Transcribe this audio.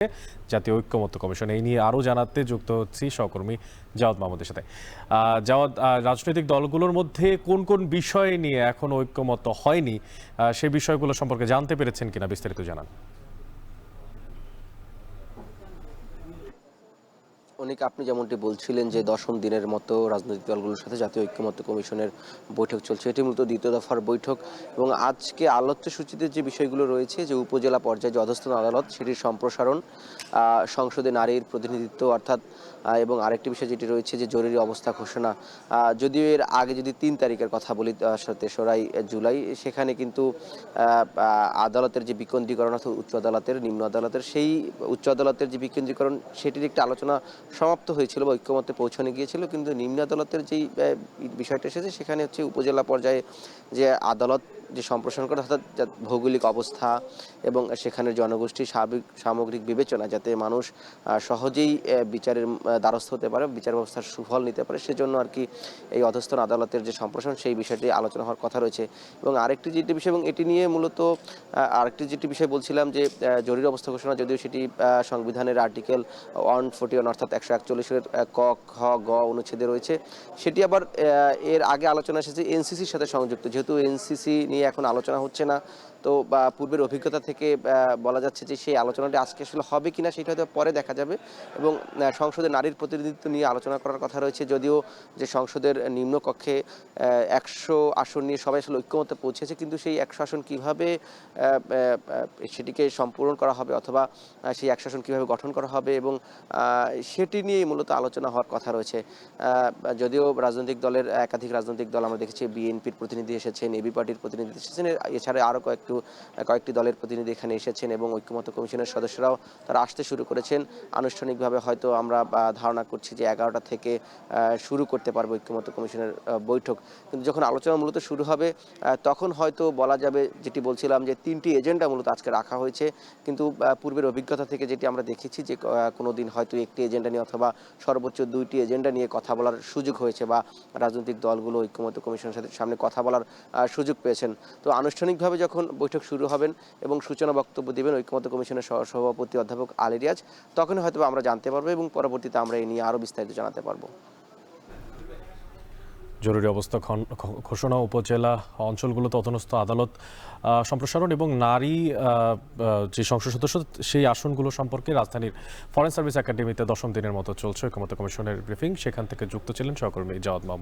জাতীয় ঐক্যমত্য কমিশন এই নিয়ে আরও জানাতে যুক্ত হচ্ছি সহকর্মী জাওয়াদ মাহমুদের সাথে। জাওয়াদ, রাজনৈতিক দলগুলোর মধ্যে কোন কোন বিষয় নিয়ে এখনো ঐক্যমত্য হয়নি, সেই বিষয়গুলো সম্পর্কে জানতে পেরেছেন কিনা বিস্তারিত জানান। অনেক আপনি যেমনটি বলছিলেন যে দশম দিনের মতো রাজনৈতিক দলগুলোর সাথে জাতীয় ঐক্যমত্য কমিশনের বৈঠক চলছে। এটি মূলত দ্বিতীয় দফার বৈঠক এবং আজকে আলোচ্য সূচিতে যে বিষয়গুলো রয়েছে যে উপজেলা পর্যায়ে যে অধস্তন আদালত সেটির সম্প্রসারণ, সংসদে নারীর প্রতিনিধিত্ব অর্থাৎ এবং আরেকটি বিষয় যেটি রয়েছে যে জরুরি অবস্থা ঘোষণা। যদিও এর আগে যদি ৩ তারিখের কথা বলি, ৩রা জুলাই, সেখানে কিন্তু আদালতের যে বিকেন্দ্রীকরণ অর্থাৎ উচ্চ আদালতের নিম্ন আদালতের সেই উচ্চ আদালতের যে বিকেন্দ্রীকরণ সেটির একটি আলোচনা সমাপ্ত হয়েছিল বা ঐক্যমত্যে পৌঁছানো গিয়েছিল, কিন্তু নিম্ন আদালতের যেই বিষয়টা এসেছে সেখানে হচ্ছে উপজেলা পর্যায়ে যে আদালত যে সম্প্রসারণ করে অর্থাৎ ভৌগোলিক অবস্থা এবং সেখানের জনগোষ্ঠীর সামগ্রিক বিবেচনা যাতে মানুষ সহজেই বিচারের দ্বারস্থ হতে পারে, বিচার ব্যবস্থার সুফল নিতে পারে, সেজন্য আর কি এই অধস্তন আদালতের যে সম্প্রসারণ সেই বিষয়টি আলোচনা হওয়ার কথা রয়েছে। এবং আরেকটি যেটি বিষয়, এবং এটি নিয়ে মূলত আরেকটি যেটি বিষয় বলছিলাম যে জরুরি অবস্থা ঘোষণা, যদিও সেটি সংবিধানের আর্টিকেল 141 অর্থাৎ 141-এর ক, খ, গ অনুচ্ছেদে রয়েছে, সেটি আবার এর আগে আলোচনা এসেছে এনসিসির সাথে সংযুক্ত। যেহেতু এনসিসি নিয়ে এখন আলোচনা হচ্ছে না, তো পূর্বের অভিজ্ঞতা থেকে বলা যাচ্ছে যে সেই আলোচনাটি আজকে আসলে হবে কিনা সেটা হয়তো পরে দেখা যাবে। এবং সংসদে নারীর প্রতিনিধিত্ব নিয়ে আলোচনা করার কথা রয়েছে, যদিও যে সংসদের নিম্নকক্ষে 100 আসন নিয়ে সবাই আসলে ঐক্যমত্যে পৌঁছেছে, কিন্তু সেই 100 আসন কীভাবে সেটিকে সম্পূরণ করা হবে অথবা সেই 100 আসন কীভাবে গঠন করা হবে এবং সেটি নিয়েই মূলত আলোচনা হওয়ার কথা রয়েছে। যদিও রাজনৈতিক দলের একাধিক রাজনৈতিক দল আমরা দেখেছি, বিএনপির প্রতিনিধি এসেছেন, এবি পার্টির প্রতিনিধি এসেছেন, এছাড়া আরও কয়েকটি দলের প্রতিনিধি এখানে এসেছেন এবং ঐক্যমত্য কমিশনের সদস্যরাও তারা আসতে শুরু করেছেন। আনুষ্ঠানিকভাবে হয়তো আমরা ধারণা করছি যে 11টা থেকে শুরু করতে পারবো ঐক্যমত্য কমিশনের বৈঠক। কিন্তু যখন আলোচনা মূলত শুরু হবে তখন হয়তো বলা যাবে, যেটি বলছিলাম যে 3টি এজেন্ডা মূলত আজকে রাখা হয়েছে, কিন্তু পূর্বের অভিজ্ঞতা থেকে যেটি আমরা দেখেছি যে কোনো দিন হয়তো একটি এজেন্ডা নিয়ে অথবা সর্বোচ্চ 2টি এজেন্ডা নিয়ে কথা বলার সুযোগ হয়েছে বা রাজনৈতিক দলগুলো ঐক্যমত্য কমিশনের সামনে কথা বলার সুযোগ পেয়েছেন। তো আনুষ্ঠানিকভাবে যখন বৈঠক শুরু হবেন এবং সূচনা বক্তব্য দেবেন ঐক্যমত্য কমিশনের সভাপতি অধ্যাপক আলী রিয়াজ, তখন হয়তো আমরা জানতে পারবো এবং পরবর্তীতে আমরা এই নিয়ে আরও বিস্তারিত জানাতে পারবো। জরুরি অবস্থা ঘোষণা, উপজেলা অঞ্চলগুলোতে অধস্তন আদালত সম্প্রসারণ এবং নারী যে সংসদ সদস্য সেই আসনগুলো সম্পর্কে রাজধানীর ফরেন সার্ভিস একাডেমিতে দশম দিনের মতো চলছে ঐক্যমত্য কমিশনের ব্রিফিং। সেখান থেকে যুক্ত ছিলেন সহকর্মী জাওয়াদ মাহমুদ।